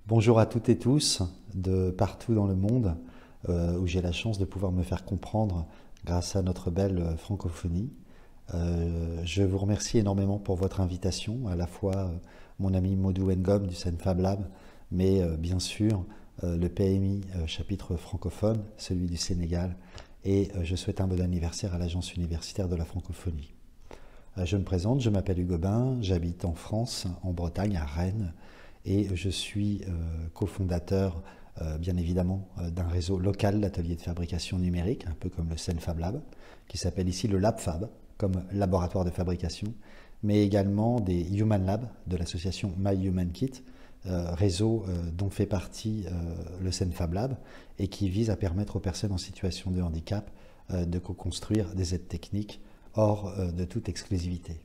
Bonjour à toutes et tous de partout dans le monde où j'ai la chance de pouvoir me faire comprendre grâce à notre belle francophonie. Je vous remercie énormément pour votre invitation, à la fois mon ami Modou Ngom du Senfab Lab, mais bien sûr le PMI chapitre francophone, celui du Sénégal, et je souhaite un bon anniversaire à l'Agence universitaire de la francophonie. Je me présente, je m'appelle Hugo Bain, j'habite en France, en Bretagne, à Rennes, et je suis cofondateur, bien évidemment, d'un réseau local d'ateliers de fabrication numérique, un peu comme le Senfab Lab, qui s'appelle ici le LabFab, comme laboratoire de fabrication, mais également des Human Lab de l'association My Human Kit, réseau dont fait partie le Senfab Lab, et qui vise à permettre aux personnes en situation de handicap de co-construire des aides techniques hors de toute exclusivité.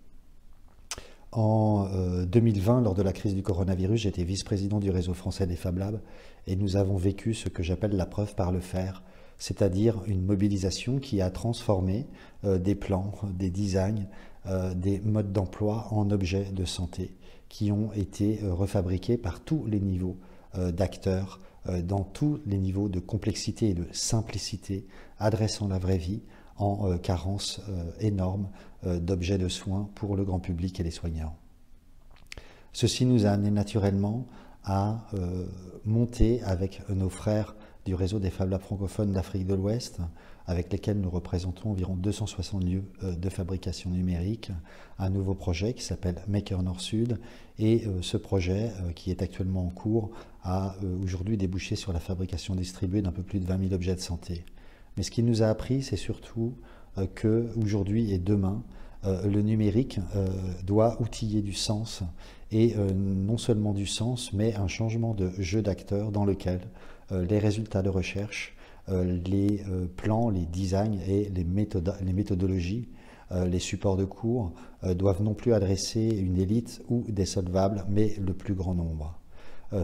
En 2020, lors de la crise du coronavirus, j'étais vice-président du réseau français des Fab Labs et nous avons vécu ce que j'appelle la preuve par le faire, c'est-à-dire une mobilisation qui a transformé des plans, des designs, des modes d'emploi en objets de santé qui ont été refabriqués par tous les niveaux d'acteurs, dans tous les niveaux de complexité et de simplicité, adressant la vraie vie en carence énorme d'objets de soins pour le grand public et les soignants. Ceci nous a amené naturellement à monter avec nos frères du réseau des Fab Labs francophones d'Afrique de l'Ouest, avec lesquels nous représentons environ 260 lieux de fabrication numérique, un nouveau projet qui s'appelle Maker Nord-Sud. Et ce projet, qui est actuellement en cours, a aujourd'hui débouché sur la fabrication distribuée d'un peu plus de 20 000 objets de santé. Mais ce qu'il nous a appris, c'est surtout qu'aujourd'hui et demain, le numérique doit outiller du sens, et non seulement du sens, mais un changement de jeu d'acteurs dans lequel les résultats de recherche, les plans, les designs et les méthodologies, les supports de cours doivent non plus adresser une élite ou des solvables, mais le plus grand nombre.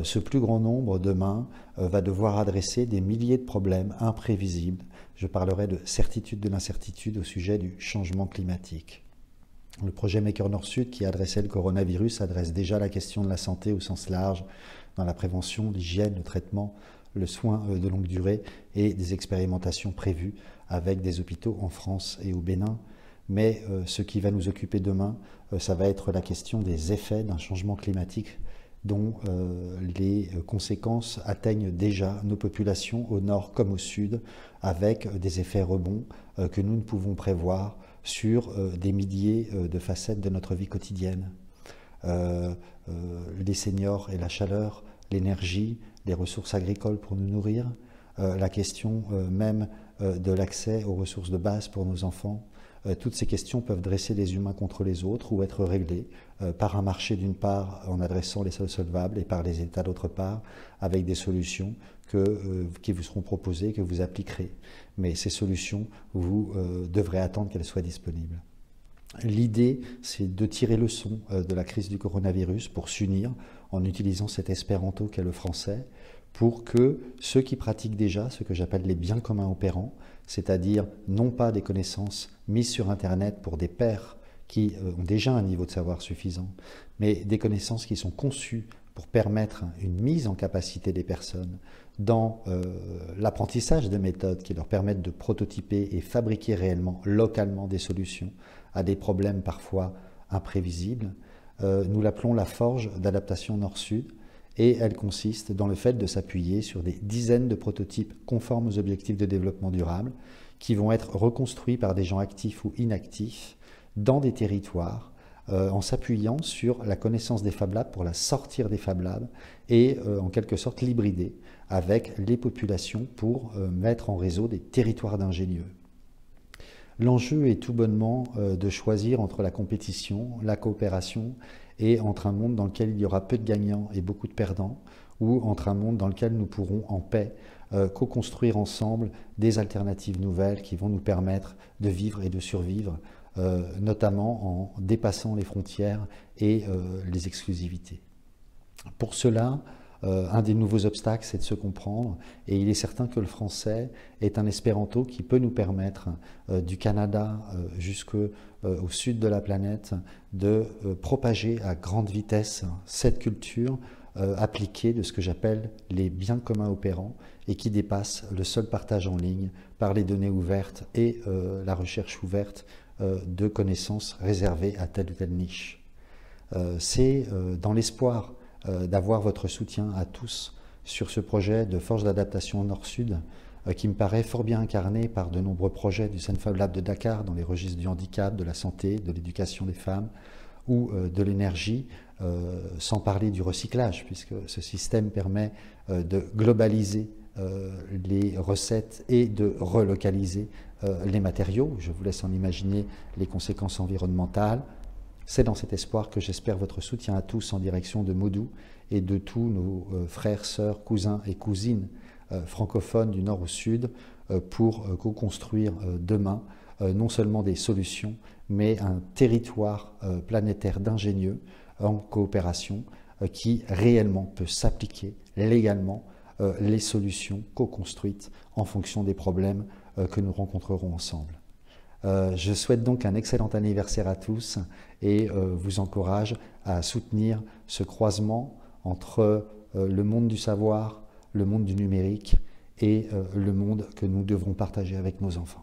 Ce plus grand nombre, demain, va devoir adresser des milliers de problèmes imprévisibles. Je parlerai de certitude de l'incertitude au sujet du changement climatique. Le projet Maker Nord-Sud, qui adressait le coronavirus, adresse déjà la question de la santé au sens large, dans la prévention, l'hygiène, le traitement, le soin de longue durée et des expérimentations prévues avec des hôpitaux en France et au Bénin. Mais ce qui va nous occuper demain, ça va être la question des effets d'un changement climatique dont les conséquences atteignent déjà nos populations au nord comme au sud, avec des effets rebonds que nous ne pouvons prévoir sur des milliers de facettes de notre vie quotidienne. Les seniors et la chaleur, l'énergie, les ressources agricoles pour nous nourrir, la question même de l'accès aux ressources de base pour nos enfants. Toutes ces questions peuvent dresser les humains contre les autres ou être réglées par un marché d'une part en adressant les solvables et par les États d'autre part avec des solutions qui vous seront proposées, que vous appliquerez. Mais ces solutions, vous devrez attendre qu'elles soient disponibles. L'idée, c'est de tirer leçon de la crise du coronavirus pour s'unir en utilisant cet espéranto qu'est le français, pour que ceux qui pratiquent déjà ce que j'appelle les biens communs opérants, c'est-à-dire non pas des connaissances mises sur Internet pour des pairs qui ont déjà un niveau de savoir suffisant, mais des connaissances qui sont conçues pour permettre une mise en capacité des personnes dans l'apprentissage de méthodes qui leur permettent de prototyper et fabriquer réellement, localement, des solutions à des problèmes parfois imprévisibles. Nous l'appelons la forge d'adaptation Nord-Sud, et elle consiste dans le fait de s'appuyer sur des dizaines de prototypes conformes aux objectifs de développement durable qui vont être reconstruits par des gens actifs ou inactifs dans des territoires en s'appuyant sur la connaissance des Fab Labs pour la sortir des Fab Labs et en quelque sorte l'hybrider avec les populations pour mettre en réseau des territoires d'ingénieux. L'enjeu est tout bonnement de choisir entre la compétition, la coopération et entre un monde dans lequel il y aura peu de gagnants et beaucoup de perdants, ou entre un monde dans lequel nous pourrons en paix co-construire ensemble des alternatives nouvelles qui vont nous permettre de vivre et de survivre, notamment en dépassant les frontières et les exclusivités. Pour cela, un des nouveaux obstacles, c'est de se comprendre, et il est certain que le français est un espéranto qui peut nous permettre, du Canada jusqu'au sud de la planète, de propager à grande vitesse cette culture appliquée de ce que j'appelle les biens communs opérants et qui dépasse le seul partage en ligne par les données ouvertes et la recherche ouverte de connaissances réservées à telle ou telle niche. C'est dans l'espoir d'avoir votre soutien à tous sur ce projet de forge d'adaptation Nord-Sud qui me paraît fort bien incarné par de nombreux projets du Senfab Lab de Dakar dans les registres du handicap, de la santé, de l'éducation des femmes ou de l'énergie, sans parler du recyclage, puisque ce système permet de globaliser les recettes et de relocaliser les matériaux. Je vous laisse en imaginer les conséquences environnementales. C'est dans cet espoir que j'espère votre soutien à tous en direction de Modou et de tous nos frères, sœurs, cousins et cousines francophones du nord au sud pour co-construire demain non seulement des solutions, mais un territoire planétaire d'ingénieux en coopération qui réellement peut s'appliquer légalement les solutions co-construites en fonction des problèmes que nous rencontrerons ensemble. Je souhaite donc un excellent anniversaire à tous et vous encourage à soutenir ce croisement entre le monde du savoir, le monde du numérique et le monde que nous devrons partager avec nos enfants.